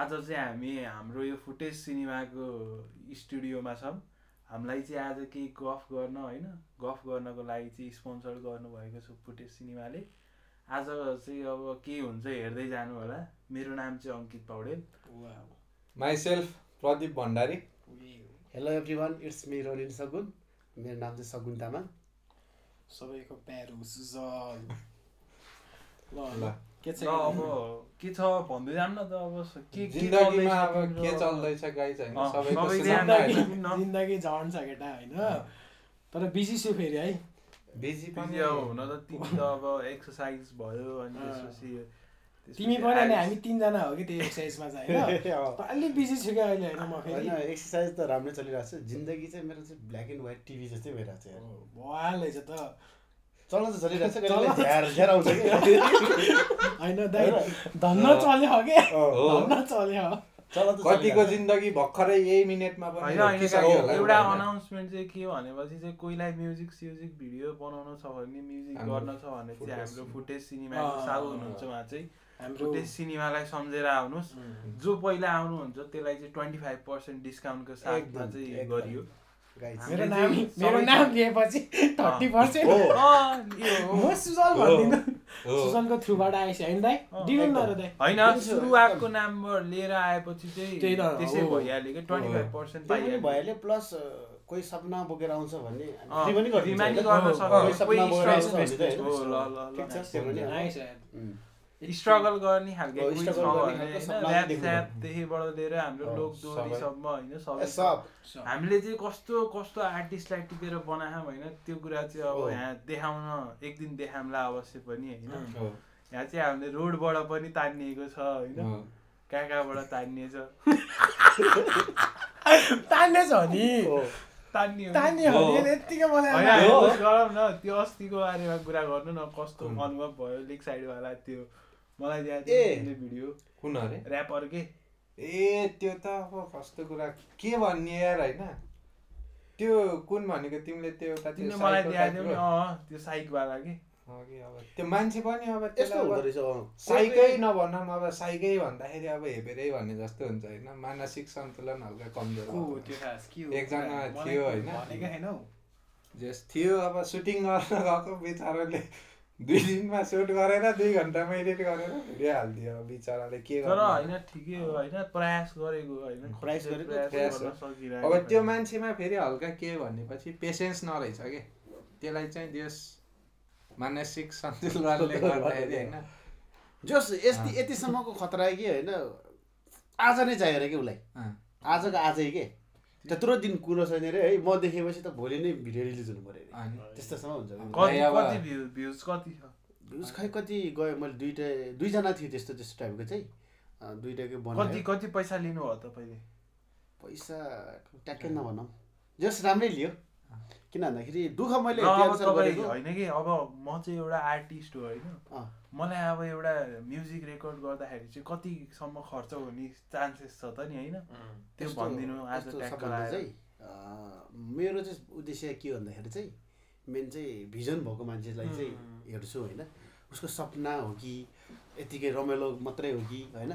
आज चाहिँ हामी हाम्रो यो फुटेज सिनेमाको स्टुडियोमा छौँ। हामीलाई चाहिँ आज केही गफ गर्न होइन, गफ गर्नको लागि चाहिँ स्पोन्सर गर्नुभएको छ फुटेज सिनेमाले। आज चाहिँ अब के हुन्छ हेर्दै जानु होला। मेरो नाम चाहिँ Ankit Paudel. Myself Pradeep Bhandari. Hello everyone, it's me Ronin Sagun. मेरो नाम चाहिँ सगुन तामाङ। सबैको प्यारो सुजल। ल के छ अब के छ भन्दै जाम न त। अब के जिन्दगीमा अब के चल्दैछ गाइस हैन, सबैको जिन्दगी झन् छ केटा हैन। तर बिजी छु फेरि है। बिजी पनि हुन त तिमी त अब एक्सरसाइज भयो अनि त्यसपछि तिमी पनि अनि हामी तीनजना हो कि त्यो एक्सरसाइजमा चाहिँ हैन। अलि बिजी छु क्या अहिले हैन। म फेरि हैन, एक्सरसाइज त राम्रो चलिरहेको छ। जिन्दगी चाहिँ मेरो चाहिँ ब्ल्याक एन्ड व्हाइट टिभी जस्तै भइरहेको छ यार। भवाल रहेछ त। चल्न त चलिरहेको छ, झ्यार आउँछ कि हैन दाइ, धन्न चल्यो हो के, धन्न चल्यो। कतिको जिन्दगी भर्खरै यही मिनेटमा पनि एउटा अनाउन्समेन्ट चाहिँ के भनेपछि चाहिँ कोहीलाई म्युजिक भिडियो बनाउनु छ भने, म्युजिक गर्न छ भने चाहिँ हाम्रो फुटेज सिनेमाको साहु हुनुहुन्छ उहाँ चाहिँ फुटेज सिनेमालाई सम्झेर आउनुहोस्। जो पहिला आउनुहुन्छ त्यसलाई चाहिँ 25% डिस्काउन्टको साथमा चाहिँ गरियो। मेरो नाम लिएपछि 30% म सुजल भन्दिनँ। सुजलको थ्रुबाट आएछ हैन दाइ? डिल न र दाइ। हैन, सुरुवातको नम्बर लिएर आएपछि चाहिँ त्यसै भइहाल्यो के 25% भइहाल्यो। प्लस कोही सपना बोकेर आउँछ भन्ने फ्री पनि गरिदिन्छ। स्ट्रगल गर्ने खालको कोही छ भने ऱ्याप स्यापदेखिबाट लिएर हाम्रो लोकदोहोरीसम्म होइन सब हामीले चाहिँ कस्तो कस्तो आर्टिस्टलाई टिपेर बनायौँ होइन। त्यो कुरा चाहिँ अब यहाँ देखाउन एक दिन देखाउँला अवश्य पनि होइन। यहाँ चाहिँ हामीले रोडबाट पनि तानिएको छ होइन, कहाँ कहाँबाट तानिएछ तान्ने छ नि गरौँ न। त्यो अस्तिको बारेमा कुरा गर्नु न, कस्तो अनुभव भयो लेक साइडवाला त्यो मलाई दिएको भिडियो। कुन अरे ऱ्यापर के? ए त्यो त अब कस्तो कुरा के भन्ने यार होइन। त्यो कुन भनेको तिमीले? त्यो एउटा तिमीले मलाई दिएको नि त्यो साइकवाला के? अब त्यो मान्छे पनि अब साइकै नभनौँ, अब साइकै भन्दाखेरि अब हेपेरै भन्ने जस्तो हुन्छ होइन। मानसिक सन्तुलन हल्का कमजोर एकजना थियो होइन, जस थियो अब सुटिङ गर्न गएको बिचराले 2 दिनमा सुट गरेर 2 घन्टामा एडिट गरेर भिडियो हालिदियो। बिचराले के गर्नु? तर होइन ठिकै हो होइन, प्रयास गरेको होइन, प्रयास गरेको। अब त्यो मान्छेमा फेरि हल्का के भनेपछि पेसेन्स नरहेछ के, त्यसलाई चाहिँ देश मानसिक सन्तुलनले गर्दाखेरि होइन। जस यतिसम्मको खतरा कि होइन, आज नै चाहियो अरे कि उसलाई, आजको आजै के त्यत्रो दिन कुरो छैन रे है। म देखेपछि त भोलि नै भिडियो रिलिज हुनु पर्यो अरे, त्यस्तोसम्म हुन्छ। भ्युज खै कति गयो? मैले दुईजना थियो त्यस्तो टाइपको चाहिँ, दुईटाकै बनायो। कति पैसा लिनु हो तपाईँले? पैसा ट्याक्कै नभनौँ, जस राम्रै लियो। किन भन्दाखेरि दुःख मैले होइन कि अब म चाहिँ एउटा आर्टिस्ट हो होइन, मलाई अब एउटा म्युजिक रेकर्ड गर्दाखेरि चाहिँ कतिसम्म खर्च हुने चान्सेस छ त नि होइन? त्यो भनिदिनु आज चाहिँ। मेरो चाहिँ उद्देश्य के भन्दाखेरि चाहिँ मेन चाहिँ भिजन भएको मान्छेलाई चाहिँ हेर्छु होइन। उसको सपना हो कि यतिकै रमाइलो मात्रै हो कि होइन,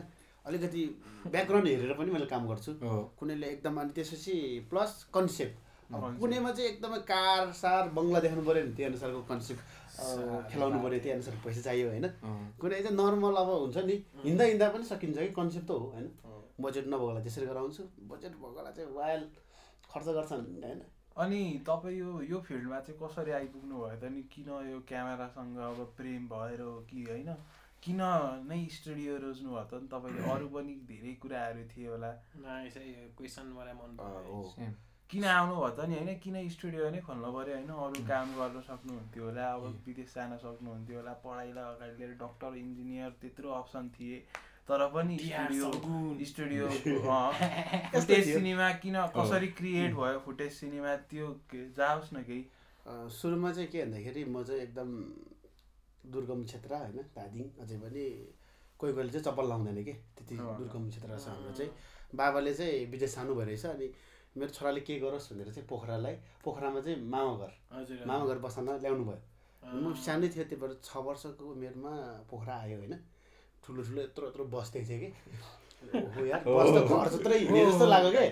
अलिकति ब्याकग्राउन्ड हेरेर पनि मैले काम गर्छु। कुनैले एकदम, अनि त्यसपछि प्लस कन्सेप्ट, कुनैमा चाहिँ एकदमै कार सार बङ्गला देखाउनु पऱ्यो नि, त्यही अनुसारको कन्सेप्ट खेलाउनु पऱ्यो, त्यही अनुसार पैसा चाहियो होइन। कुनै चाहिँ नर्मल अब हुन्छ नि, हिँड्दा पनि सकिन्छ कि, कन्सेप्ट त हो होइन। बजेट नभएकोलाई त्यसरी गराउँछु, बजेट भएकोलाई चाहिँ वाइल खर्च गर्छन् होइन। अनि तपाईँ यो फिल्डमा चाहिँ कसरी आइपुग्नु भयो त नि? किन यो क्यामेरासँग अब प्रेम भएर हो कि होइन? किन नै स्टुडियो रोज्नु भयो त नि? तपाईँले अरू पनि धेरै कुराहरू थियो होला, क्वेसन मलाई मन पर्यो। किन आउनु भयो त नि होइन? किन स्टुडियो नै खोल्नु पऱ्यो होइन? अरू काम गर्न सक्नुहुन्थ्यो होला, अब विदेश जान सक्नुहुन्थ्यो होला, पढाइलाई अगाडि लिएर डक्टर इन्जिनियर त्यत्रो अप्सन थिए, तर पनि स्टुडियो फुटेज सिनेमा किन कसरी क्रिएट भयो फुटेज सिनेमा? त्यो जाओस् न केही। सुरुमा चाहिँ के भन्दाखेरि म चाहिँ एकदम दुर्गम क्षेत्र होइन, धादिङ, अझै पनि कोही चाहिँ चप्पल लाउँदैन कि, त्यति दुर्गम क्षेत्र छ हाम्रो चाहिँ। बाबाले चाहिँ विदेश जानु भइरहेछ, अनि मेरो छोराले के गरोस् भनेर चाहिँ पोखरामा चाहिँ मामा घर बस्न ल्याउनु भयो। म सानै थियो, त्यही भएर 6 वर्षको उमेरमा पोखरा आयो होइन। ठुलो यत्रो बस्दै थियो कि, ओहो यार बस त घर जत्रै हिँडे जस्तो लाग्यो के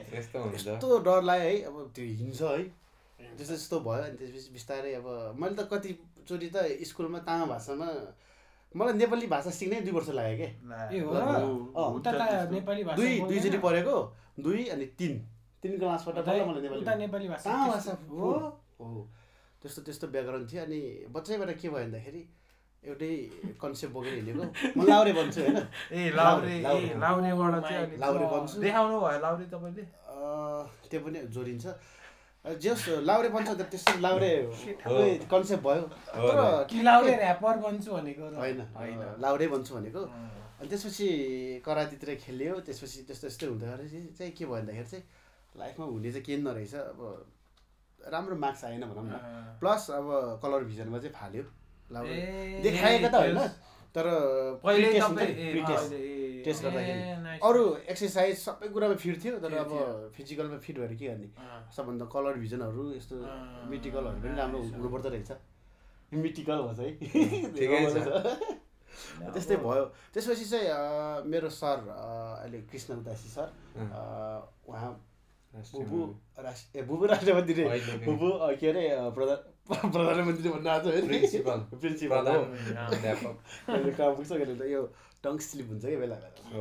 यस्तो डर लाग्यो है अब त्यो हिँड्छ है त्यस्तो त्यस्तो भयो अनि त्यसपछि बिस्तारै अब मैले त कतिचोटि त स्कुलमा तामा भाषामा मलाई नेपाली भाषा सिक्नै 2 वर्ष लाग्यो के दुईचोटि पढेको 2 अनि 3 क्लासबाट मलाई नेपाली भाषा तामा भाषा हो त्यस्तो त्यस्तो व्याकरण थियो अनि बच्चैबाट के भयो भन्दाखेरि एउटै कन्सेप्ट बोकेर हिँडेको म लाउरे भन्छु हैन लाउरे भन्छु देखाउनु भयो लाउरे तपाईले त्यो पनि जोडिन्छ जस लाउरे भन्छ त्यस्तो लाउरे कन्सेप्ट भयो तर कि लाउरे र्यापर भन्छु भनेको हैन लाउरे भन्छु भनेको अनि त्यसपछि करातेतिर खेल्यो त्यसपछि त्यस्तो त्यस्तो हुँदाखेरि चाहिँ के भयो भन्दाखेरि चाहिँ लाइफमा हुने चाहिँ के नरहेछ अब राम्रो मार्क्स आएन भनौँ न प्लस अब कलर भिजनमा चाहिँ फाल्यो लाउरे देखाएको त हैन तर पहिले टेस्ट गर्दाखेरि अरू एक्सर्साइज सबै कुरामा फिट थियो तर अब फिजिकलमा फिट भएर के गर्ने सबभन्दा कलर भिजनहरू यस्तो मिटिकलहरू पनि राम्रो हुनुपर्दो रहेछ मिटिकल भन्छ है त्यस्तै भयो त्यसपछि चाहिँ मेरो सर अहिले कृष्ण उदासी सर उहाँ बुबु राष्ट्रपति रे बुबु के अरे प्रधानमन्त्री भन्न आएको है प्रिन्सिपल हो काम पुग्छ के त यो टङ स्लिप हुन्छ कि बेला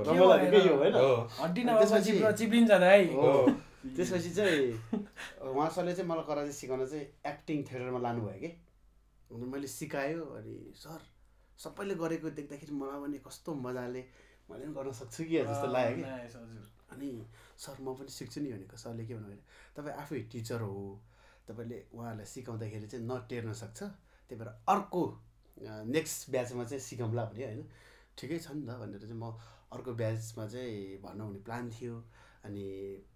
रमाइलो यो होइन त्यसपछि चाहिँ उहाँ सरले चाहिँ मलाई कराते सिकाउन चाहिँ एक्टिङ थिएटरमा लानुभयो कि अनि मैले सिकायो अनि सर सबैले गरेको देख्दाखेरि मलाई पनि कस्तो मजाले मैले पनि गर्न सक्छु कि जस्तो लाग्यो कि अनि सर म पनि सिक्छु नि भनेको सरले के भन्नुभयो तपाईँ आफै टिचर हो तपाईँले उहाँहरूलाई सिकाउँदाखेरि चाहिँ नटेर्न सक्छ त्यही भएर अर्को नेक्स्ट ब्याचमा चाहिँ सिकाउँला भने होइन ठिकै छ नि त भनेर चाहिँ म अर्को ब्याचमा चाहिँ भनौँ हुने प्लान थियो अनि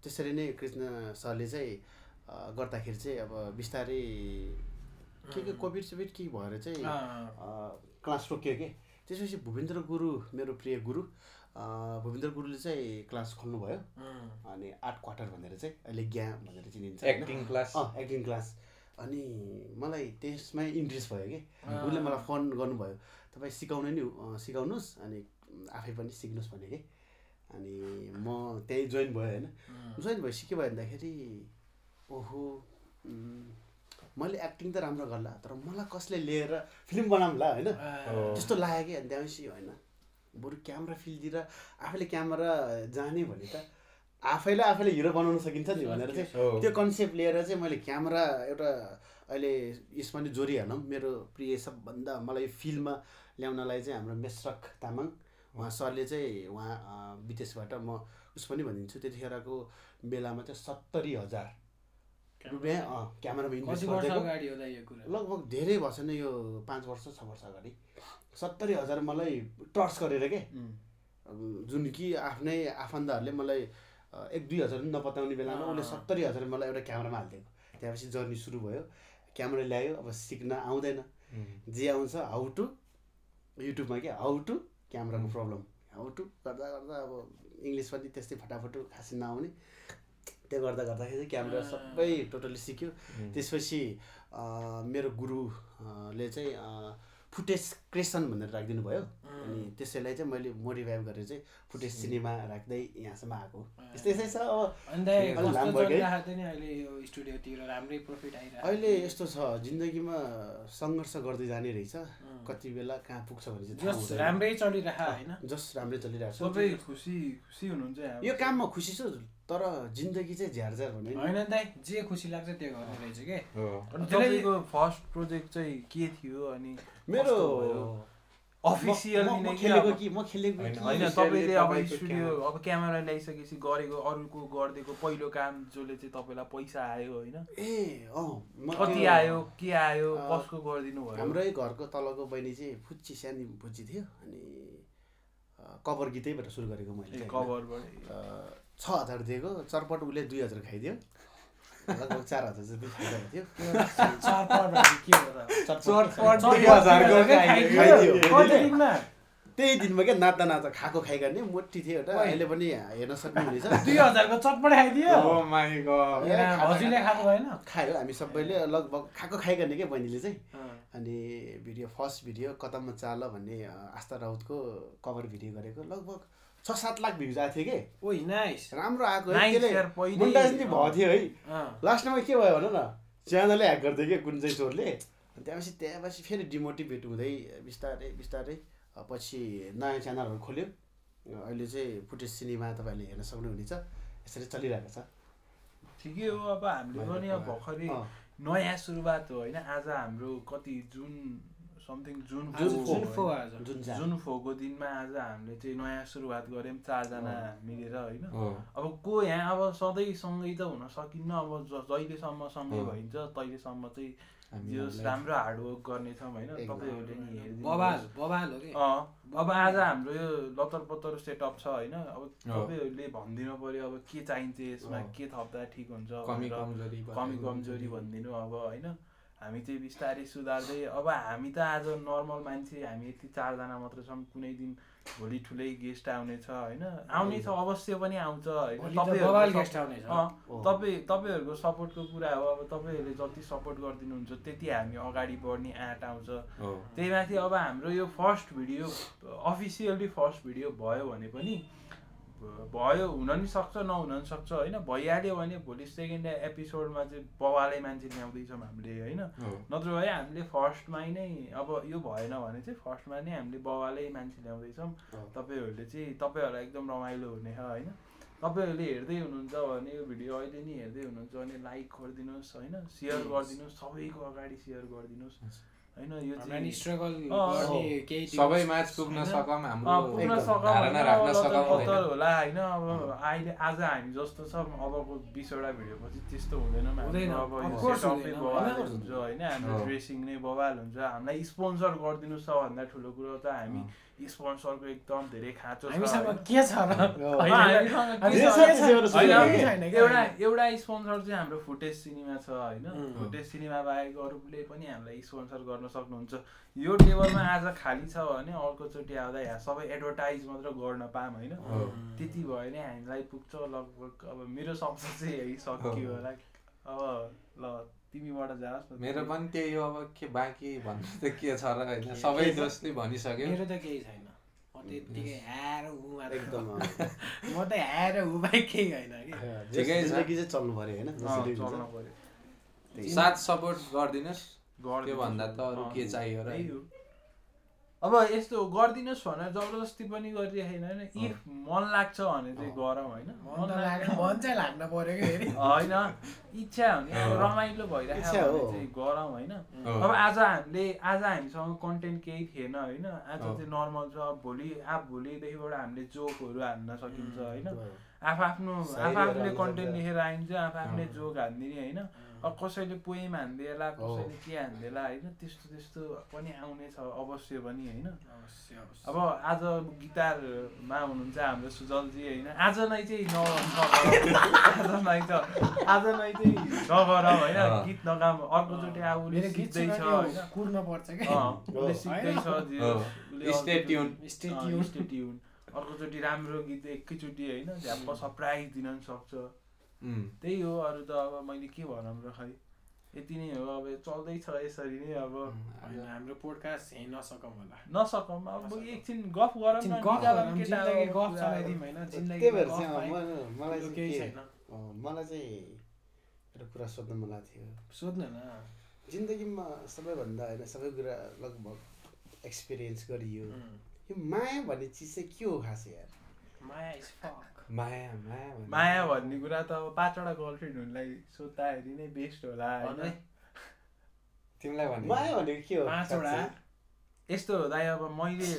त्यसरी नै कृष्ण सरले चाहिँ गर्दाखेरि चाहिँ अब बिस्तारै के कोभिड सोभिड के भएर चाहिँ क्लास रोक्यो के त्यसपछि भूपेन्द्र गुरु मेरो प्रिय गुरु भूपेन्द्र गुरुले चाहिँ क्लास खोल्नुभयो अनि 8 क्वार्टर भनेर चाहिँ अहिले ज्ञा भनेर चिनिन्छ एक्टिङ क्लास अनि मलाई त्यसमै इन्ट्रेस्ट भयो कि उसले मलाई फोन गर्नुभयो तपाईँ सिकाउनुहोस् अनि आफै पनि सिक्नुहोस् भने कि अनि म त्यही जोइन भयो होइन जोइन भएपछि के भयो भन्दाखेरि ओहो मैले एक्टिङ त राम्रो गर्ला तर मलाई कसले लिएर फिल्म बनाउँला होइन त्यस्तो लाग्यो कि अनि त्यहाँपछि होइन बरु क्यामेरा फिल्डतिर आफैले क्यामेरा जाने भने त आफैले हिरो बनाउन सकिन्छ नि भनेर चाहिँ त्यो कन्सेप्ट लिएर चाहिँ मैले क्यामेरा एउटा अहिले यसमा नि जोडिहालौँ मेरो प्रिय सबभन्दा मलाई फिल्ममा ल्याउनलाई चाहिँ हाम्रो मेसरक तामाङ उहाँ सरले चाहिँ उहाँ विदेशबाट म उस पनि भनिदिन्छु त्यतिखेरको बेलामा चाहिँ 70,000 रुपियाँ क्यामेरामा इन्भेस्ट गरेको लगभग धेरै भएछ नि यो 5 वर्ष 6 वर्ष अगाडि 70,000 मलाई टर्च गरेर के जुन कि आफ्नै आफन्तहरूले मलाई 1-2 हजार नपताउने बेलामा उसले 70,000 मलाई एउटा क्यामेरामा हालिदिएको त्यसपछि जर्नी सुरु भयो क्यामेरा ल्यायो अब सिक्न आउँदैन जे आउँछ हाउ टु युट्युबमा के हाउ टु क्यामेराको प्रब्लम हाउ टु गर्दा गर्दा अब इङ्ग्लिस पनि त्यस्तै फटाफट खासै नआउने त्यो गर्दाखेरि क्यामेरा सबै टोटली सिक्यो त्यसपछि मेरो गुरुले चाहिँ फुटेज क्रिएसन भनेर राखिदिनु भयो अनि त्यसैलाई चाहिँ मैले मोडिफाई गरेर चाहिँ फुटेज सिनेमा राख्दै यहाँसम्म आएको यस्तै छ अहिले यस्तो छ जिन्दगीमा सङ्घर्ष गर्दै जाने रहेछ कति बेला कहाँ पुग्छ भने चाहिँ राम्रै चलिरहेको होइन जस राम्रै चलिरहेको छ सबै खुसी हुनुहुन्छ यो काममा खुसी छु तर जिन्दगी चाहिँ झ्यारझ्यार भने होइन दाइ जे खुसी लाग्छ त्यो गर्ने रहेछ के अनि तपाईँको फर्स्ट प्रोजेक्ट चाहिँ के थियो अनि मेरो अफिसियली नै खेलेको कि म खेलेको हैन तपाईले अब स्टुडियो अब क्यामेरा ल्याइसकेपछि गरेको अरूको गर्देको पहिलो काम जसले चाहिँ तपाईलाई पैसा आयो हैन कति आयो के आयो कसको गरिदिनु भयो हाम्रै घरको तलको बहिनी चाहिँ फुच्ची सानी फुच्ची थियो अनि कभर गीतैबाट सुरु गरेको मैले कभरबाट 6,000 दिएको चरपट उसले 2,000 खाइदियो लगभग 4,000 जति खाइदिएको थियो त्यही दिनमा क्या नाच्दा खाएको खाइ गर्ने मोटी थियो एउटा अहिले पनि हेर्न सक्नु हुनेछ 2,000 को चटपट खाइदियो खायो हामी सबैले लगभग खाएको खाइ गर्ने के बहिनीले चाहिँ अनि फर्स्ट भिडियो कदममा चाल भन्ने आस्था राउतको कभर भिडियो गरेको लगभग 6-7 लाख भ्युज आएको थियो कि ओइ नाइस राम्रो आएको है त्यसले मोनेटाइज नि भएको थियो है लास्टमा के भयो भन न च्यानलै ह्याक गरिदियो कि कुन चाहिँ चोरले त्यहाँपछि फेरि डिमोटिभेट हुँदै बिस्तारै पछि नयाँ च्यानलहरू खोल्यो अहिले चाहिँ फुटेज सिनेमा तपाईँहरूले हेर्न सक्नुहुनेछ यसरी चलिरहेको छ ठिकै हो अब हामीले पनि अब भर्खरै नयाँ सुरुवात हो होइन आज हाम्रो कति जुन फोको दिनमा आज हामीले चाहिँ नयाँ सुरुवात गऱ्यौँ 4 जना मिलेर होइन अब को यहाँ अब सधैँ सँगै त हुन सकिन्न अब जहिलेसम्म सँगै भइन्छ तहिलेसम्म चाहिँ राम्रो हार्डवर्क गर्नेछौँ होइन तपाईँहरूले नि हेरिदिनु अब आज हाम्रो यो लतर पतर सेटअप छ होइन अब तपाईँहरूले भनिदिनु पर्यो अब के चाहिन्छ यसमा के थप्दा ठिक हुन्छ कमी कमजोरी भनिदिनु अब होइन हामी चाहिँ बिस्तारै सुधार्दै अब हामी त आज नर्मल मान्छे हामी यति 4 जना मात्र छौँ कुनै दिन भोलि ठुलै गेस्ट आउनेछ होइन आउनेछ अवश्य पनि आउँछ होइन तपाईँहरूको सपोर्टको कुरा हो अब तपाईँहरूले जति सपोर्ट गरिदिनुहुन्छ त्यति हामी अगाडि बढ्ने आँट आउँछ त्यही माथि अब हाम्रो यो first video officially first video भयो भने पनि भयो हुन नि सक्छ नहुन नि सक्छ होइन भइहाल्यो भने भोलि सेकेन्ड एपिसोडमा चाहिँ बवालै मान्छे ल्याउँदैछौँ हामीले होइन नत्र भए हामीले फर्स्टमै नै अब यो भएन भने चाहिँ फर्स्टमा नै हामीले बवालै मान्छे ल्याउँदैछौँ तपाईँहरूलाई एकदम रमाइलो हुने होइन तपाईँहरूले हेर्दै हुनुहुन्छ भने यो भिडियो अहिले नि हेर्दै हुनुहुन्छ भने लाइक गरिदिनुहोस् होइन सेयर गरिदिनुहोस् सबैको अगाडि सेयर गरिदिनुहोस् हैन यो चाहिँ स्ट्रगल गर्ने केही सबै म्याच पुग्न सकौँ हाम्रो धारणा राख्न सकौँ होला हैन अब अहिले आज हामी जस्तो छ अबको 20 वटा भिडियो पछि त्यस्तो हुँदैन अब टपिक बवाल हुन्छ हैन हाम्रो ड्रेसिङ नै बवाल हुन्छ हामीलाई स्पोन्सर गरिदिनु छ भन्दा ठुलो कुरो त हामी स्पोन्सरको एकदम धेरै खाँचो छ हामीसँग के छ र एउटा स्पोन्सर चाहिँ हाम्रो फुटेज सिनेमा छ हैन फुटेज सिनेमा बाहेक अरूले पनि हामीलाई स्पोन्सर गर्न सक्नुहुन्छ यो टेबलमा आज खाली छ भने अर्कोचोटि आउँदा यहाँ सबै एडभर्टाइज मात्र गर्न पाम हैन त्यति भयो नि हामीलाई पुग्छ लगभग अब मेरो शब्द चाहिँ यही सकियो होला अब ल तिमीबाट जाओस् मेरो पनि त्यही हो अब के बाँकी भन्नु त के छ र हैन सबै दोस्ती भनिसक्यो मेरो त केही छैन त्यतिकै ह्याएर उ मात्र एकदम म त ह्याएर उ बाहेक केही हैन के ठिकै छ जिन्दगी चाहिँ चल्नु पर्यो हैन चल्नु पर्यो साथ सपोर्ट गर्दिनुस् त्यो भन्दा त अरु के चाहियो र अब यस्तो गर्दिनुस् भनेर जबरजस्ती पनि गरिरहेन हैन इफ मन लाग्छ भने चाहिँ गरौँ हैन मन चाहिँ लाग्न पर्यो के फेरि हैन इच्छा हुने रमाइलो भइरहेको भने चाहिँ गरौँ हैन अब आज हामीसँग कन्टेन्ट केही थिएन हैन आज चाहिँ नर्मल छ भोलिदेखिबाट हामीले जोकहरू हान्न सकिन्छ हैन आफूले कन्टेन्ट लेखेर आइन्छ आफूले जोक हान्दिने हैन अब कसैले पोएम हान्देला कसैले के हान्देला हैन त्यस्तो पनि आउने छ अवश्य पनि हैन अब आज गिटारमा हुनुहुन्छ हाम्रो सुजलजी हैन आज नै चाहिँ नगरौँ हैन गीत नगाम अर्कोचोटि आउले सिक्दै छ हैन कुर्न पर्छ के उले सिक्दै छ स्टे ट्युन अर्कोचोटि राम्रो गीत एकैचोटि हैन झ्याप्प सरप्राइज दिन सक्छ त्यही हो अरु त अब मैले के भनौँ र खै यति नै हो अब चल्दै छ यसरी नै अब हाम्रो पोडकास्ट हेर्न नसकौँ होला अब एकछिन गफ गरौँ न जिन्दगी गफ चलाइदिउँ हैन जिन्दगी मलाई केही छैन मलाई चाहिँ एउटा कुरा सोध्न मन लाग्थ्यो सोध्न न जिन्दगीमा सबैभन्दा हैन सबै कुरा लगभग एक्सपिरियन्स गरियो यो माया भन्ने चिज चाहिँ के हो खास यार माया इज फक माया भन्ने कुरा त अब 5 वटा गर्लफ्रेन्डहरूलाई सोध्दाखेरि नै बेस्ट होला हैन तिमीलाई भन्ने माया भनेको के हो 5 वटा यस्तो हो दाइ अब मैले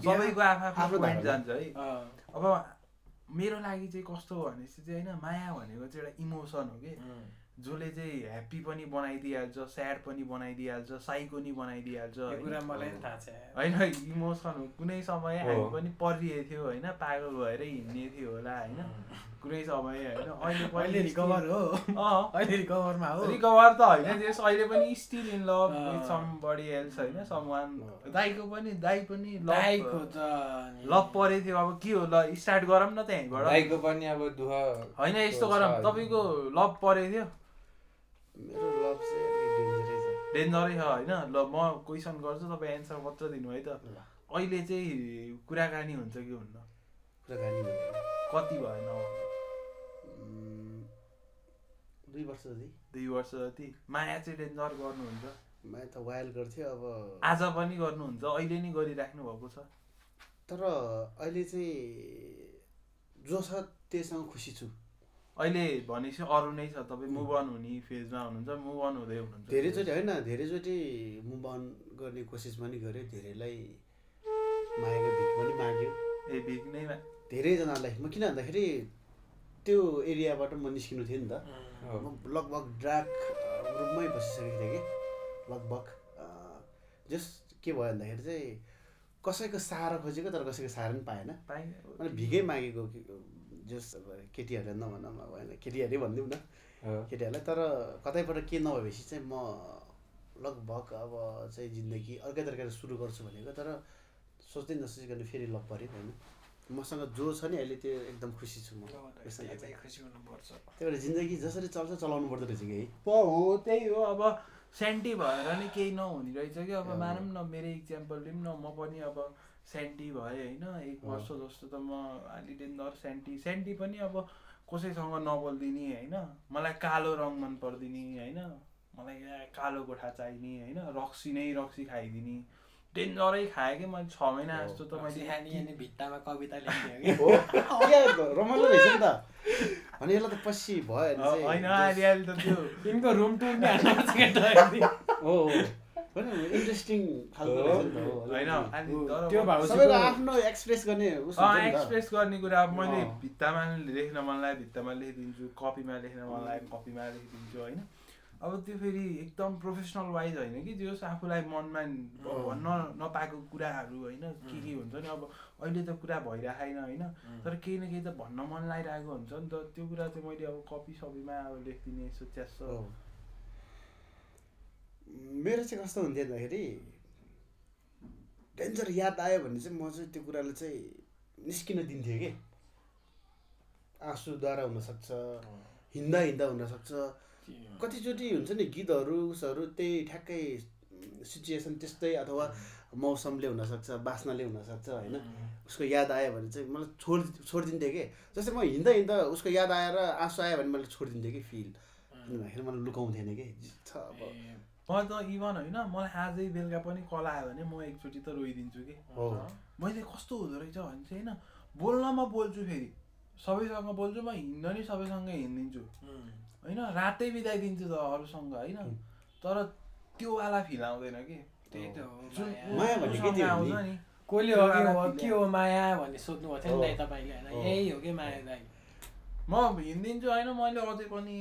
सबैको आफ्नो पोइन्ट जान्छ है अब मेरो लागि चाहिँ कस्तो हो भनेपछि चाहिँ हैन माया भनेको चाहिँ एउटा इमोसन हो के जसले चाहिँ ह्याप्पी पनि बनाइदिइहाल्छ स्याड पनि बनाइदिइहाल्छ साइको नि बनाइदिइहाल्छ यो कुरा मलाई पनि थाहा छ हैन इमोसन हो कुनै समय हामी पनि परिएको थियो हैन पागल भएर हिँड्ने थियो होला हैन कुनै समय हैन अहिले रिकभर हो अहिले रिकभरमा हो रिकभर त हैन जस अहिले पनि still in love with somebody else हैन समवान दाइको पनि दाइको त लभ परे थियो अब के हो ल स्टार्ट गरौँ न त्यहीबाट दाइको पनि अब दुख हैन यस्तो गरौँ तपाईको लभ परे थियो मेरो लभ चाहिँ डेन्जरै छ हैन ल म क्वेशन गर्छु तपाई एन्सर मात्र दिनु है त अहिले चाहिँ कुराकानी हुन्छ कि हुन्न? कुराकानी कति भएन? 2 वर्ष जति। 2 वर्ष जति। माया चाहिँ डेन्जर गर्नुहुन्छ? माया त वाइल्ड गर्थ्यो, अब आज पनि गर्नुहुन्छ, अहिले नि गरिराख्नु भएको छ। तर अहिले चाहिँ जो छ त्यससँग खुसी छु। अहिले भनेपछि अरू नै छ, तपाईँ मुभ अन हुने फेजमा हुनुहुन्छ, मुभ अन हुँदै हुनुहुन्छ? धेरैचोटि होइन, धेरैचोटि मुभ अन गर्ने कोसिस पनि गऱ्यो, धेरैलाई मायाको भिख पनि माग्यो। ए भिख नै धेरैजनालाई। म किन भन्दाखेरि त्यो एरियाबाट म निस्किनु थिएँ नि त, म लगभग ड्राग रुममै बसिसकेको थिएँ कि लगभग। जस के भयो भन्दाखेरि चाहिँ कसैको सहारा खोजेको तर कसैको सहारा पनि पाएन, अनि भिगै मागेको। जस अब केटीहरूलाई नभनौँ, अब होइन केटीहरूले भनिदिउँ न केटीहरूलाई, तर कतैबाट के नभएपछि चाहिँ म लगभग अब चाहिँ जिन्दगी अर्कै तरिकाले सुरु गर्छु भनेको, तर सोच्दै नसोचिकन फेरि लग पऱ्यो होइन। मसँग जो छ नि अहिले त्यो एकदम खुसी छु म। त्यही भएर जिन्दगी जसरी चल्छ चलाउनु पर्दो रहेछ कि हो। त्यही हो, अब सेन्टी भएर नि केही नहुने रहेछ कि। अब मानौँ न, मेरो इक्जाम्पल लिउँ न, म पनि अब सेन्टी भएँ होइन, 1 वर्ष जस्तो त म अलि डेन्जर सेन्टी पनि अब कसैसँग नबोलिदिने होइन, मलाई कालो रङ मन पर्दिने होइन, मलाई कालो गोठा चाहिने होइन, रक्सी नै रक्सी खाइदिने, डेन्जरै खाएँ कि मैले 6 महिना जस्तो त मैले भित्तामा कविता लेख्थेँ हो। रमाइलो रहेछ नि त, अनि यसलाई त पछि भयो होइन अहिले त त्यो तिम्रो रुम टुर नै हो होइन, इन्ट्रेस्टिङ खालको रहेछ नि त होइन। त्यो सबैको आफ्नो एक्सप्रेस गर्ने एक्सप्रेस गर्ने कुरा। अब मैले भित्तामा लेख्न मन लाग्यो भित्तामा लेखिदिन्छु, कपीमा लेख्न मन लाग्यो कपीमा लेखिदिन्छु होइन। अब त्यो फेरि एकदम प्रोफेसनल वाइज होइन कि, जो आफूलाई मनमा भन्न नपाएको कुराहरू होइन, के हुन्छ नि। अब अहिले त कुरा भइरहेन होइन, तर केही न केही त भन्न मन लागिरहेको हुन्छ नि त। त्यो कुरा चाहिँ मैले अब कपी सपीमा अब लेखिदिने यसो च्यास। मेरो चाहिँ कस्तो हुन्थ्यो भन्दाखेरि डेन्जर याद आयो भने चाहिँ म चाहिँ त्यो कुरालाई चाहिँ निस्किन दिन्थेँ कि। आँसुद्वारा हुनसक्छ, हिँड्दा हिँड्दा हुनसक्छ, कतिचोटि हुन्छ नि गीतहरू उसहरू त्यही ठ्याक्कै सिचुएसन त्यस्तै अथवा मौसमले हुनसक्छ, बास्नाले हुनसक्छ होइन। उसको याद आयो भने चाहिँ मलाई छोडिदिन्थेँ कि। जस्तै म हिँड्दा हिँड्दा उसको याद आएर आँसु आयो भने मैले छोडिदिन्थेँ कि फिल, किनभने मलाई लुकाउँथेन कि छ। अब म त इभन होइन, मलाई आजै बेलुका पनि कल आयो भने म एकचोटि त रोइदिन्छु कि। मैले कस्तो हुँदो रहेछ भने चाहिँ होइन, बोल्नमा बोल्छु, फेरि सबैसँग बोल्छु, म हिँड्न नि सबैसँग हिँडिदिन्छु होइन, रातै बिताइदिन्छु त अरूसँग होइन, तर त्यो वाला फिल आउँदैन कि। त्यही त हो माया भनेको आउँछ नि। कसले के हो माया भन्ने सोध्नु भएको थियो नि दाइ तपाईँले होइन, यही हो कि माया दाइ। म हिँडिदिन्छु होइन, मैले अझै पनि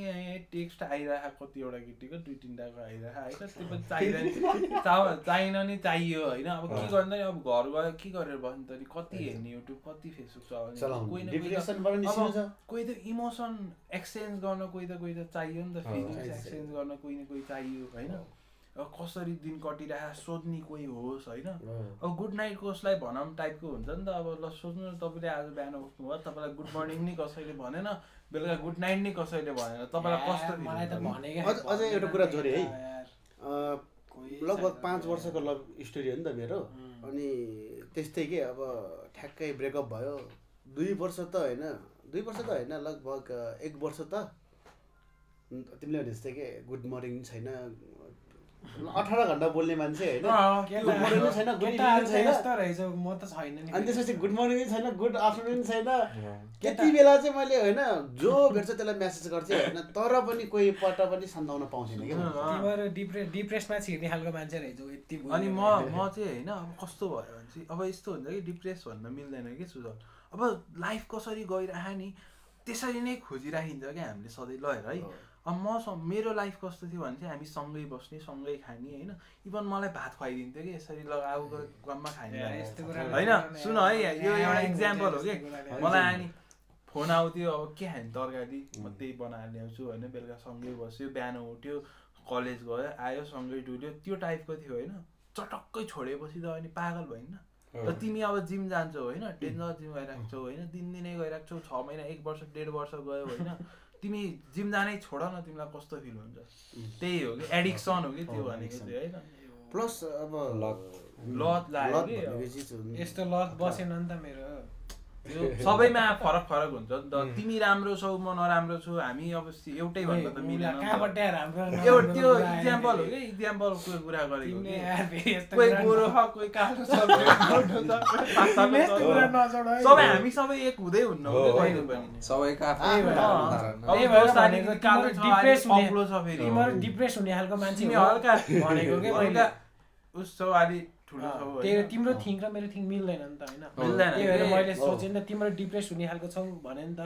टेक्स्ट आइरहेको कतिवटा केटीको 2-3टाको आइरहेको होइन, त्यो पनि चाहिएन नि चाहियो होइन। अब के गर्नु, अब घर गएर के गरेर बस्नु त, कति हेर्ने युट्युब कति फेसबुक चलाउने, कोही त इमोसन एक्सचेन्ज गर्न कोही त चाहियो नि त, फिलिङ्स एक्सचेन्ज गर्न कोही न कोही चाहियो होइन। अब कसरी दिन कटिरहेको सोध्ने कोही होस् होइन। अब गुड नाइट कसलाई भनौँ टाइपको हुन्छ नि त। अब ल सोच्नु न, तपाईँले आज बिहान उठ्नुभयो, तपाईँलाई गुड मर्निङ नि कसैले भनेन, बेलुका गुड नाइट नि कसैले भनेन, तपाईँलाई कस्तो अझै एउटा कुरा जोडेँ है, लगभग 5 वर्षको लभ स्टोरी हो नि त मेरो। अनि त्यस्तै के अब ठ्याक्कै ब्रेकअप भयो, 2 वर्ष त होइन, 2 वर्ष त होइन, लगभग 1 वर्ष त तिमीले भने जस्तै के गुड मर्निङ छैन, 18 घन्टा बोल्ने मान्छे होइन, गुड मर्निङ छैन, गुड इभिनिङ छैन, अनि त्यसपछि गुड मर्निङ छैन, गुड आफ्टरनुन छैन। त्यति बेला चाहिँ मैले होइन जो भेट्छ त्यसलाई म्यासेज गर्थेँ होइन, तर पनि कोही पल्ट पनि सम्झाउन पाउँथेन कि। तिमीहरू डिप्रेसमा छिर्ने खालको मान्छे रहेछ यति। अनि म चाहिँ होइन, अब कस्तो भयो भने चाहिँ अब यस्तो हुन्छ कि डिप्रेस भन्न मिल्दैन कि सुझाव। अब लाइफ कसरी गइरह नि त्यसरी नै खोजिराखिन्छ क्या हामीले सधैँ। ल हेर है, अब मेरो लाइफ कस्तो थियो भने चाहिँ हामी सँगै बस्ने, सँगै खाने होइन। इभन मलाई भात खुवाइदिन्थ्यो कि यसरी लगाएको काममा खाने होइन। सुन है, यो एउटा इक्जाम्पल हो कि। मलाई अनि फोन आउँथ्यो, अब के खाने तरकारी, म त्यही बनाएर ल्याउँछु होइन, बेलुका सँगै बस्यो, बिहान उठ्यो, कलेज गयो, आयो, सँगै डुल्यो, त्यो टाइपको थियो होइन। चटक्कै छोडेपछि त अनि पागल भएन र तिमी अब जिम जान्छौ होइन, डेन्जर जिम गइरहेको छौ होइन, दिनदिनै गइरहेको छौ, 6 महिना 1 वर्ष 1.5 वर्ष गयो होइन, तिमी जिम जानै छोड न, तिमीलाई कस्तो फिल हुन्छ। त्यही हो कि, एडिक्सन हो कि त्यो भनेको चाहिँ होइन। प्लस अब लत लाग्यो कि यस्तो लत बसेन नि त मेरो सबैमा फरक फरक हुन्छ नि त तिमी राम्रो छौ म नराम्रो छु हामी अब एउटै भन्दा त मिलेन त्यो इक्जाम्पल हो कि इक्जाम्पलको कुरा गरेको कोही गोरो छ कोही कालो छ सबै हामी सबै एक हुँदै हुन्न कहिले पनि सबैको डिप्रेस हुने खालको मान्छे हल्का भनेको के मैले उसो अलि तिम्रो थिङ र मेरो थिङ मिल्दैन नि त होइन त्यही भएर मैले सोचेँ नि त तिम्रो डिप्रेस हुने खालको छौ भने नि त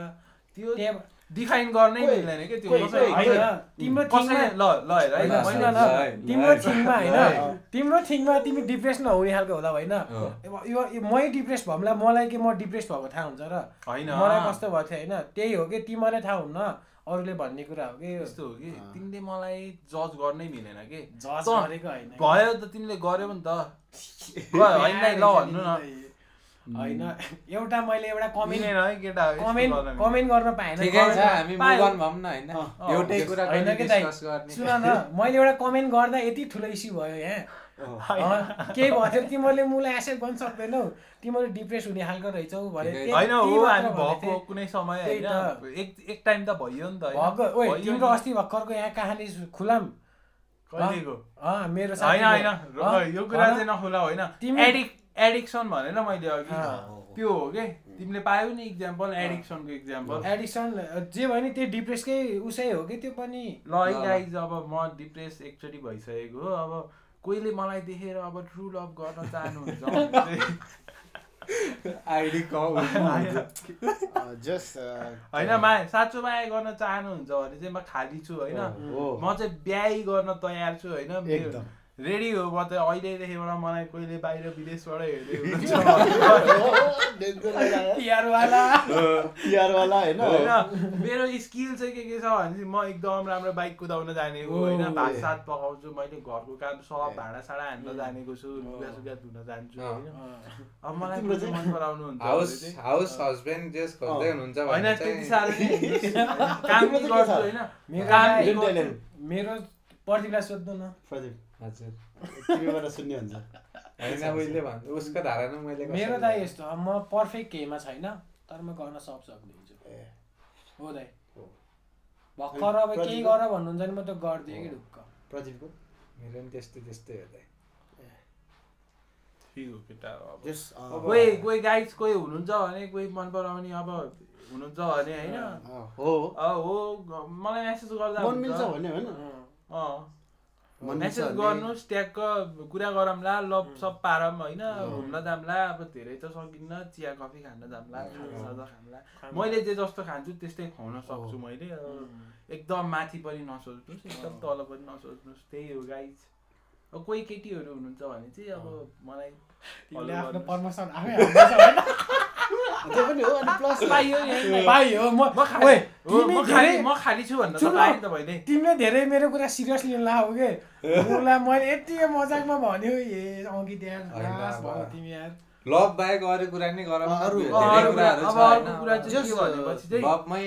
त्यो डिफाइन गर्नै मिल्दैन के त्यो तिम्रो थिङमा होइन तिम्रो थिङमा तिमी डिप्रेस नहुने खालको होला होइन मै डिप्रेस भएमला मलाई के म डिप्रेस भएको थाहा हुन्छ र मलाई कस्तो भएको थियो होइन त्यही हो कि तिमीलाई थाहा हुन्न अरूले भन्ने कुरा हो कि यस्तो हो कि तिमीले मलाई जज गर्नै मिलेन के जज गरेको होइन भयो त तिमीले गर्यौ नि त होइन ल भन्नु न होइन एउटा मैले एउटा कमेन्ट गर्न पाएन सुन न मैले एउटा कमेन्ट गर्दा यति ठुलो इस्यु भयो यहाँ केही भयो तिमीहरूले मलाई एक्सेप्ट गर्न सक्दैनौ तिमीहरू डिप्रेस हुने खालको रहेछौ भने होइन हो हामी भएको कुनै समय हैन एक टाइम त भयो नि त ओइ तिम्रो अस्ति भर्खरको यहाँ कहानी खुलाम कहिलेको मेरो हैन यो कुरा चाहिँ नखुला होइन एडिक्सन भनेर मैले अघि त्यो हो के तिमीले पायौ नि इक्जाम्पल एडिक्सनको इक्जाम्पल एडिक्सन जे भयो नि त्यो डिप्रेसकै उसै हो कि त्यो पनि ल है गाइज अब म डिप्रेस एकचोटि भइसकेको हो अब कोहीले मलाई देखेर अब ट्रु लभ गर्न चाहनुहुन्छ होइन माया साँचो माया गर्न चाहनुहुन्छ भने चाहिँ म खाली छु होइन म चाहिँ बिहे गर्न तयार छु होइन रेडी हो म त अहिलेदेखिबाट मलाई कोहीले बाहिर विदेशबाट हेर्दै हुनुहुन्छ मेरो स्किल चाहिँ के छ भने म एकदम राम्रो बाइक कुदाउन जानेको होइन भात सात पकाउँछु मैले घरको काम सब भाँडा साडा हान्न जानेको छु लुगा सुगा धुन जान्छु होइन अब मलाई मन पराउनुहुन्छ होइन त्यति साह्रो काम गर्छु होइन मेरो प्रदीपलाई सोध्नु न हजुर तिमीबाट सुन्ने हुन्छ हैन मैले भन्छु उसको धारणा मैले मेरो दाइ यस्तो म पर्फेक्ट केहीमा छैन तर म गर्न सक्दिन्छु हो दाइ भर्खर अब केही गर भन्नुहुन्छ नि म त गर्दिएँ कि ढुक्क प्रदीपको मेरो पनि त्यस्तै हो दाइ ठीक हो केटा अब कोही गाइज कोही हुनुहुन्छ भने कोही मन पराउने अब हुनुहुन्छ भने हैन हो मलाई मेसेज गर्दा मन मिल्छ भने हैन मेसेज गर्नुहोस् ट्यागक कुरा गरौँला लभ सब पारौँ होइन घुम्न जाम्ला अब धेरै त सकिन्न चिया कफी खान जाम्ला खाजा खाम्ला मैले जे जस्तो खान्छु त्यस्तै खुवाउन सक्छु मैले एकदम माथि पनि नसोच्नुहोस् एकदम तल पनि नसोच्नुहोस् त्यही हो गाइज अब कोही केटीहरू हुनुहुन्छ भने चाहिँ अब मलाई आफ्नो प्रमोसन आफै त्यो पनि हो अनि प्लस पाइयो म खाली छु भन्न त पाएँ नि त मैले तिमीले धेरै मेरो कुरा सिरियसली लिन लाग्यो के मलाई मैले यति मजाकमा भन्यो ए अङ्कित यार नास भयो तिमी यार लभ बाहेक अरू कुरा नै गरौँ अरू कुराहरु छ हैन कुरा चाहिँ के भनेपछि चाहिँ लभमै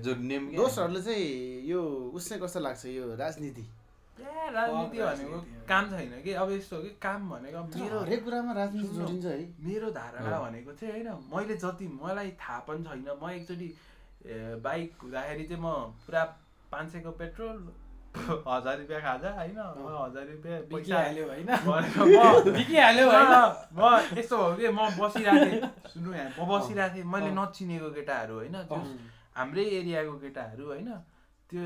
जोड्ने दोस्तहरुले चाहिँ यो उसले कस्तो लाग्छ यो राजनीति राजनीति भनेको काम छैन कि अब यस्तो हो कि काम भनेको मेरो हरेक कुरामा राजनीति जोडिन्छ है मेरो धारणा भनेको चाहिँ हैन मैले जति मलाई थाहा पनि छैन म एकचोटि बाइक कुदाखेरि चाहिँ म पुरा 500 को पेट्रोल 1000 रुपैयाँ खाजा हैन 1000 रुपैयाँ बिकिहाल्यो हैन म यस्तो हो कि म बसिरहेको थिएँ सुन्नु यहाँ म बसिरहेको थिएँ मैले नचिनेको केटाहरू हैन हाम्रै एरियाको केटाहरू हैन त्यो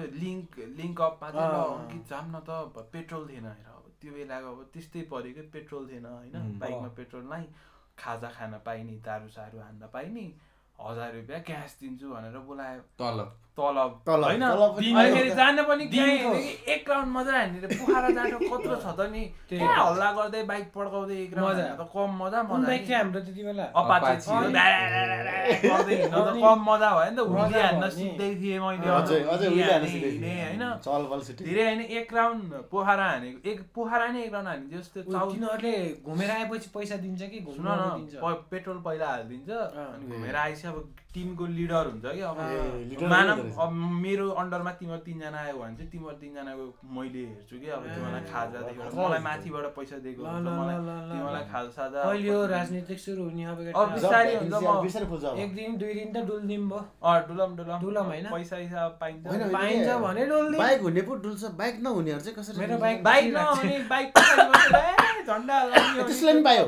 लिङ्क अपमा चाहिँ कि जाम न त पेट्रोल थिएन हेर अब त्यो बेलाको अब त्यस्तै पऱ्यो कि पेट्रोल थिएन होइन बाइकमा पेट्रोल नै खाजा खान पाइने दारू सारू हान्न पाइने 1000 रुपैयाँ क्यास दिन्छु भनेर बोलायो तलब हैन अहिले जान पनि एक राउन्ड मजा हान्ने पोखरा जाँटो कत्रो छ त नि हल्ला गर्दै बाइक पड्काउँदै एक राउन्ड त कम मजा बाइक थियो हाम्रो त्यति बेला अपाचे थियो गर्दै हिँड्न त कम मजा भयो नि त हुली हान्न सिक्दै थिएँ मैले हैन धेरै हैन एक राउन्ड पोखरा हानेको पोखरा नै एक राउन्ड हाने जस्तो तिनीहरूले घुमेर आएपछि पैसा दिन्छ कि सुन न पेट्रोल पहिला हालिदिन्छ अनि घुमेर आएपछि अब टिमको लिडर हुन्छ कि अब मानव अब मेरो अन्डरमा तिमीहरू 3 जना आयो भने चाहिँ तिमीहरू 3 जनाको मैले हेर्छु कि अब तिमीहरूलाई खाजादेखि मलाई माथिबाट पैसा दिएको हुन्छ मलाई तिमीहरूलाई खाजा साजा अहिले यो राजनीतिक सुरु हुने अब बिस्तारै हुन्छ म एक दिन 2 दिन त डुल्दिम भो डुलम हैन पैसा हिसाब पाइन्छ भने डुल्दिम बाइक हुने पो डुल्छ बाइक नहुनेहरु चाहिँ कसरी मेरो बाइक नहुने बाइक झन्डा लगाउने त्यसले नि पायो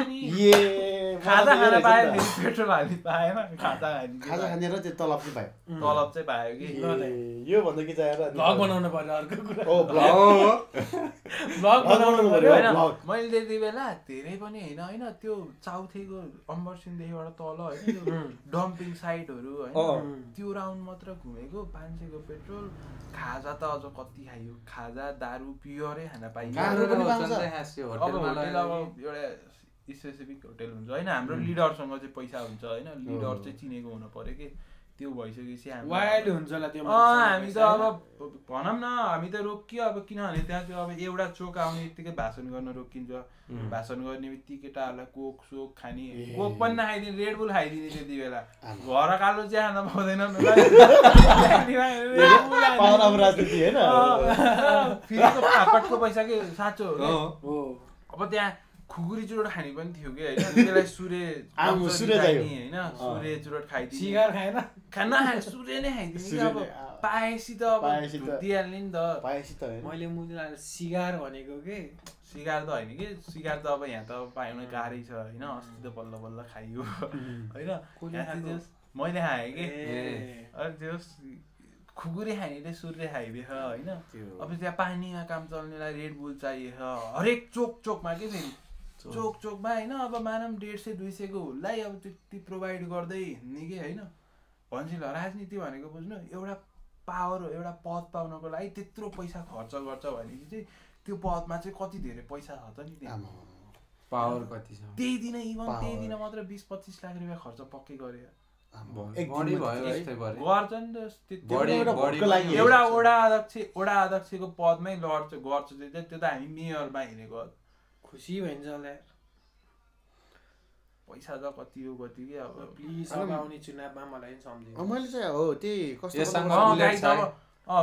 नि ए खाजा खान पायो पेट्रोल हाल्ने पाएन खाजा खाने र त्यो तलब चाहिँ पायो कि यो भन्दा कि चाहिएर भ्लग बनाउनु पर्यो अर्को कुरा ओ भ्लग बनाउनु पर्यो हैन मैले त्यति बेला धेरै पनि हैन त्यो चाउथेको अम्बरसिङदेखिबाट तल हैन त्यो डम्पिङ साइटहरु हैन त्यो राउन्ड मात्र घुमेको 500 को पेट्रोल खाजा त अझ कति खायो खाजा दारु पियरै खान पाइयो एउटा स्पेसिफिक होटल हुन्छ हैन हाम्रो लिडरसँग चाहिँ पैसा हुन्छ हैन लिडर चाहिँ चिनेको हुनु पर्यो कि त्यो भइसकेपछि वाइल्ड हुन्छ होला त्यो हामी त अब भनौँ न हामी त रोकियो अब किनभने त्यहाँ चाहिँ अब एउटा चोक आउने बित्तिकै भाषण गर्न रोकिन्छ भाषण गर्ने बित्तिकै केटाहरूलाई कोक सोक खाने कोक पनि नखाइदिने रेड बुल खाइदिने त्यति बेला घर कालो चिया खान पाउँदैन फेरिको फापटको पैसा के साँचो हो अब त्यहाँ खुकुरी चुरोट खाने पनि थियो कि हैन त्यसलाई सूर्य हैन सूर्य चुरोट खाइदिने सिगार खाएन खाना सूर्य नै खाइदिने अब पाएसी त अब दिइहाल्ने नि त पाएसी त हैन मैले मुला सिगार भनेको के सिगार त हैन कि सिगार त अब यहाँ त पाउन गाह्रै छ हैन अस्ति त बल्ल बल्ल खाइयो हैन मैले खाएँ कि अनि त्यो खुकुरी खानेले सूर्य खाइदिएछ हैन अब त्यहाँ पानीमा काम चल्नेलाई रेड बुल चाहिएछ हरेक चोकमा के फेरि चोकमा हैन अब मानम 150-200 को हुललाई अब त्यति प्रोभाइड गर्दै हिँड्ने कि हैन भन्छिल राजनीति भनेको बुझ्नु एउटा पावर हो एउटा पद पाउनको लागि त्यत्रो पैसा खर्च गर्छ भनेपछि चाहिँ त्यो पदमा चाहिँ कति धेरै पैसा छ त नि त्यहाँ पावर कति छ त्यही दिन मात्र 20-25 लाख रुपैयाँ खर्च पक्कै गरे एउटा वडा अध्यक्षको पदमै गर्छ त्यो त हामी मेयरमा हिँडेको खुसी भइन्छ होला पैसा त कति हो कति के अब प्लिज अब आउने चुनावमा मलाई सम्झिनु मैले चाहिँ हो त्यही कस्तो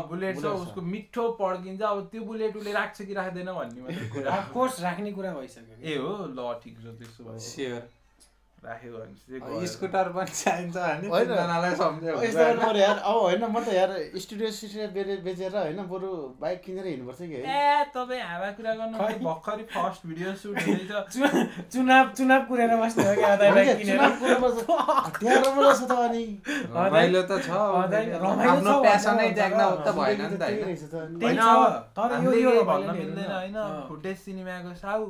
बुलेट छ उसको मिठो पड्किन्छ अब त्यो बुलेट उसले राख्छ कि राख्दैन भन्ने मात्रै कुरा अफ कोर्स राख्ने कुरा भइसक्यो ए हो ल ठिक छ त्यसो भए स्योर राख्यो भने स्कुटर पनि चाहिन्छ हैन तिनजनालाई सम्झ्यो यस्तो गर्नु यार अब हैन म त यार स्टुडियो बेचेर हैन बरु बाइक किनेर हिँड्नुपर्छ कि ए तपाई हावा कुरा गर्नु भर्खरै फर्स्ट भिडियो सुट हुँदैछ चुनाव कुरेर बस्ने हो के अदाइ बाइक किनेर त्यहाँ रमाइलो छ त अनि रमाइलो त छ आफ्नो प्यासनै जाग्न हो त भएन नि त हैन तर यो भन्न मिल्दैन हैन फुटेज सिनेमाको साउ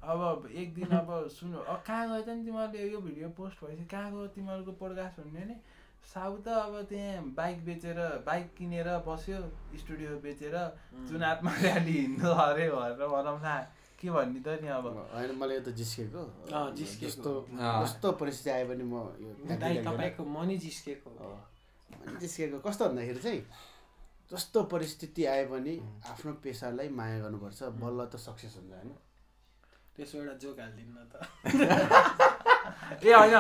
अब एक दिन अब सुन्नु कहाँ गयो त नि तिमीहरूले यो भिडियो पोस्ट भएपछि कहाँ गयो तिमीहरूको पोडकास्ट भन्ने नि साउ त अब त्यहाँ बाइक किनेर बस्यो स्टुडियो बेचेर चुनावमा र्याली हिँड्नु अरे भनेर भनौँ न के भन्ने त नि अब हैन मलाई यो त जिस्केको कस्तो परिस्थिति आयो भने म यो तपाईको मनी जिस्केको कस्तो भन्दाखेरि चाहिँ जस्तो परिस्थिति आयो भने आफ्नो पेसालाई माया गर्नुपर्छ बल्ल त सक्सेस हुन्छ हैन त्यसो एउटा जोक हाल्दिन त ए हैन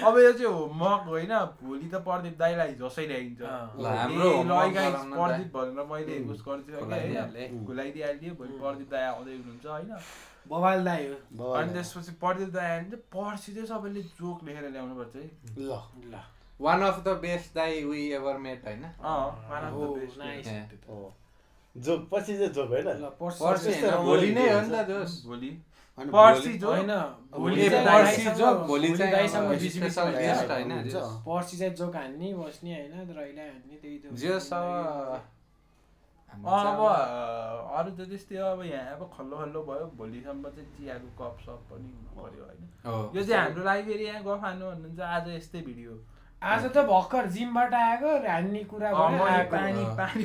अब यो चाहिँ होमवर्क होइन भोलि त प्रदीप दाइलाई झसै ल्याइन्छ प्रदीप भनेर मैले उस गरिदिएँ हैन खुलाइदिइहालिदियो भोलि प्रदीप दाइ आउँदै हुनुहुन्छ हैन बवाल दाइ हो अनि त्यसपछि प्रदीप दाइ आयो भने पर्सि चाहिँ सबैले जोक लेखेर ल्याउनु पर्छ है ल वान अफ द बेस्ट दाइ वी एभर मेट हैन one of the best nice joke पछि चाहिँ जोक हैन पर्सि भोलि नै हो नि त जोस भोलि पर्सि जो हैन भोलि चाहिँ दाइसँग स्पेशल गेस्ट हैन पर्सि चाहिँ जोक हान्ने बस्ने हैन रैला हान्ने त्यही त जोस अब अरु त त्यस्तै अब यहाँ अब खल्लो भयो भोलिसम्म चाहिँ चियाको कप सप पनि हुनु पर्यो हैन यो चाहिँ हाम्रो लागि यहाँ गफ हान्नु भन्नुहुन्छ आज यस्तै भिडियो आज त भर्खर जिमबाट आएको हान्ने कुरा पानी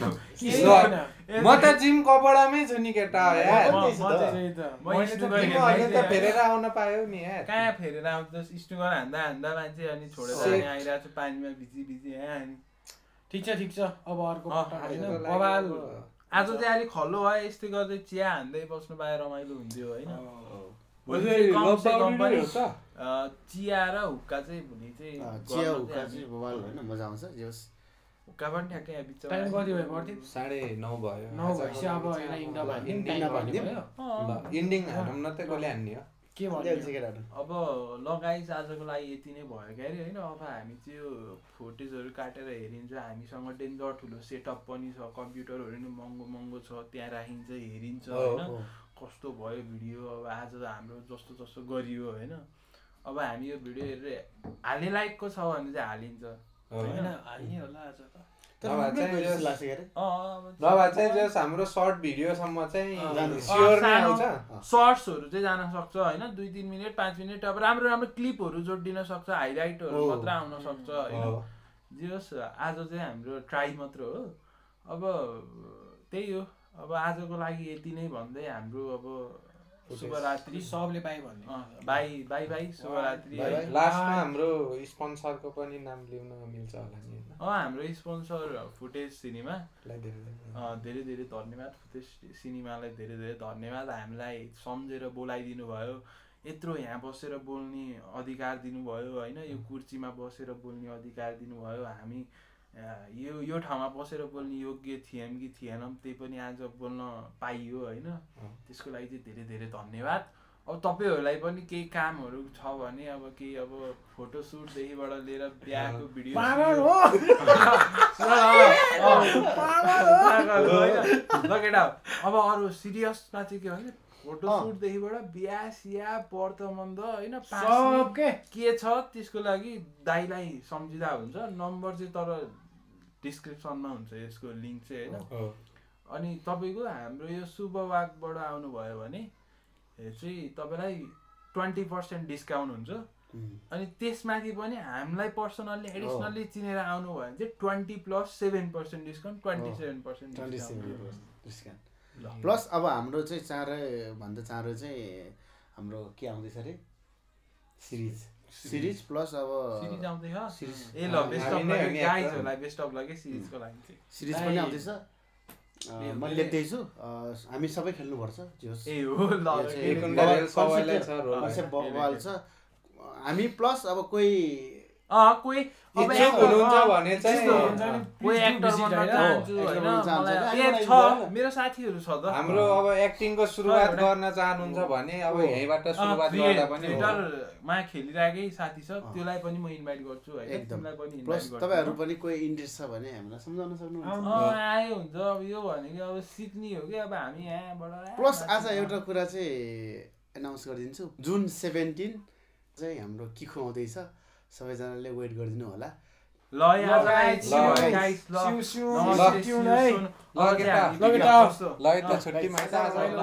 म त जिम कपडामै छु नि केटा यार मैले त फेरेर आउन पायो नि यार कहाँ फेरेर आउँछ स्टुगर हान्दा मान्छे अनि छोडेर आइरहेको छ पानीमा भिजी अनि ठीक छ अब अर्को हैन बवाल आज चाहिँ अलि खल्लो भयो यस्तै गर्दै चिया हान्दै बस्नु पाए रमाइलो हुन्थ्यो हैन चिया र हुक्का चाहिँ भोलि चाहिँ चिया हुक्का चाहिँ बवाल होइन मजा आउँछ जे होस् हुक्का पनि ठ्याक्कै यहाँ बिचमा टाइम कति भयो पर्थि 9:30 भयो 9 भएपछि अब यसलाई इन्डा भन्दिम इन्डिङ हानौँ न त कसले हान्ने हो के भन्छ अब लगाइस आजको लागि यति नै भयो क्या अरे होइन अब हामी चाहिँ यो फुटेजहरू काटेर हेरिन्छ हामीसँग डेन्जर ठुलो सेटअप पनि छ कम्प्युटरहरू नि महँगो महँगो छ त्यहाँ राखिन्छ हेरिन्छ होइन कस्तो भयो भिडियो अब आज हाम्रो जस्तो जस्तो गरियो होइन अब हामी यो भिडियो हेरेर हाल्ने लायकको छ भने चाहिँ हालिन्छ होइन हाल्ने होला आज त नभए चाहिँ जस हाम्रो सर्ट भिडियोसम्म चाहिँ स्योर नै आउँछ सर्ट्सहरू चाहिँ जान सक्छ होइन 2-3 मिनट 5 मिनट अब राम्रो राम्रो क्लिपहरू जोडिन सक्छ हाइलाइटहरू मात्र आउन सक्छ होइन जे होस् आज चाहिँ हाम्रो ट्राई मात्र हो अब त्यही हो अब आजको लागि यति नै भन्दै हाम्रो अब शुभरात्रि सबले बाई भन्ने बाई बाई बाई शुभरात्रि लास्टमा हाम्रो स्पोन्सरको पनि नाम लिउन मिल्छ होला नि हाम्रो स्पोन्सर फुटेज सिनेमालाई धेरै धेरै धन्यवाद फुटेज सिनेमालाई धेरै धेरै धन्यवाद हामीलाई सम्झेर बोलाइदिनु भयो यत्रो यहाँ बसेर बोल्ने अधिकार दिनुभयो होइन यो कुर्सीमा बसेर बोल्ने अधिकार दिनुभयो हामी यो ठाउँमा बसेर बोल्ने योग्य थियौँ कि थिएनौँ त्यही पनि आज बोल्न पाइयो होइन त्यसको लागि चाहिँ धेरै धेरै धन्यवाद अब तपाईँहरूलाई पनि केही कामहरू छ भने अब केही अब फोटोसुटदेखिबाट लिएर बिहाको भिडियो केटा अब अरू सिरियसमा चाहिँ के भन्छ फोटोसुटदेखिबाट बिहा सिया व्रतबन्ध होइन के छ त्यसको लागि दाइलाई सम्झिँदा हुन्छ नम्बर चाहिँ तर डिस्क्रिप्सनमा हुन्छ यसको लिङ्क चाहिँ होइन अनि तपाईँको हाम्रो यो शुभवाकबाट आउनुभयो भने चाहिँ तपाईँलाई 20% डिस्काउन्ट हुन्छ अनि त्यसमाथि पनि हामीलाई पर्सनल्ली एडिसनल्ली चिनेर आउनुभयो भने चाहिँ 20+7% डिस्काउन्ट 27% डिस्काउन्ट प्लस अब हाम्रो चाहिँ चाँडोभन्दा चाँडो चाहिँ हाम्रो के आउँदैछ अरे सिरिज प्लस अब सिरिज आउँदैछ ए ल बेस्ट अफ लक गाइजहरुलाई बेस्ट अफ लक सिरिजको लागि चाहिँ सिरिज पनि आउँदैछ मैले लेख्दैछु हामी सबै खेल्नुपर्छ जोस ए हो ल सबैलाई छ रोल छ हामी प्लस अब कोही कोही अब हुनुहुन्छ भने चाहिँ कोही एक्टर बन्न चाहन्छु हैन मलाई छ मेरो साथीहरु छ त हाम्रो अब एक्टिङको सुरुवात गर्न चाहनुहुन्छ भने अब यहीबाट सुरुवात गर्दा पनि मा खेलिराकै साथी छ त्यसलाई पनि म इन्भाइट गर्छु हैन तिमीलाई पनि इन्भाइट गर्छु तपाईहरु पनि कोही इन्ट्रेस्ट छ भने हामीलाई सम्झाउन सक्नुहुन्छ आयो हुन्छ अब यो भनेको अब सिक्ने हो कि अब हामी यहाँबाट प्लस आज एउटा कुरा चाहिँ एनाउन्स गरिदिन्छु जुन 17 चाहिँ हाम्रो किखो आउँदैछ सबैजनाले वेट गरिदिनु होला ल यार गाइस ल ल केटा ल त छुट्टी माइता आज ल